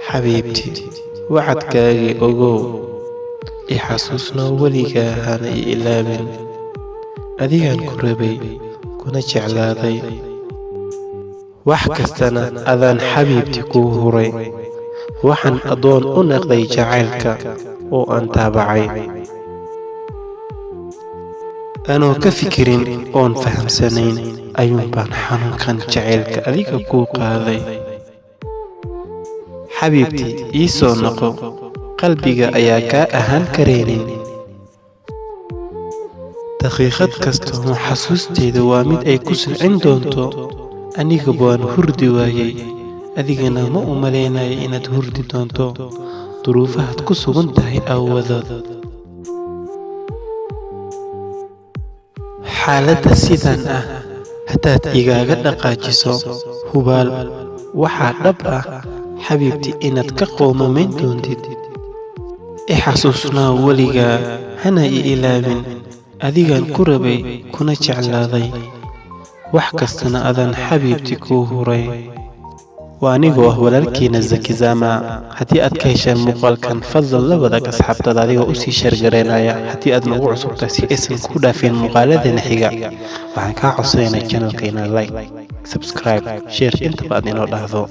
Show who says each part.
Speaker 1: xabiibti wacadkaagii ogow i xasuusno weligaa hana i ilaabin adigaan ku rabay kuna jeclaaday wax kastana adaan xabiibti kuu huray waxaan adoon u noqday jacaylka oo aan taabacay anoo ka fikirin oon fahamsanayn ayuun baan xanuunkan jacaylka adiga kuu qaaday xabiibti ii soo noqo qalbiga ayaa kaa ahaan karaynin daqiiqad kastoo xasuusteeda waa mid ay ku silcin doonto aniga baan hurdi waayey adigana ma u malaynaya inaad hurdi doonto duruufahaad ku sugan tahay aawadood xaaladda sidan ah haddaad igaaga dhaqaajiso hubaal waxaa dhab ah xabiibti inaad ka qoomamayn doontid i xasuusnaa weligaa hana i ilaabin adigaan ku rabay kuna jeclaaday wax kastana adaan xabiibti kuu huray waa anigoo ah walaalkiina Zaki Zama haddii aad ka hesheen muuqaalkan fadlan la wadaag asxaabtada adigoo u sii sheergareynaya haddii aad nagu cusubtahay si aysan ku dhaafin muuqaaladeena xiga waxaan kaa codsanaynaa channelka inaad like subscribe share intaba aad inoo dhahdo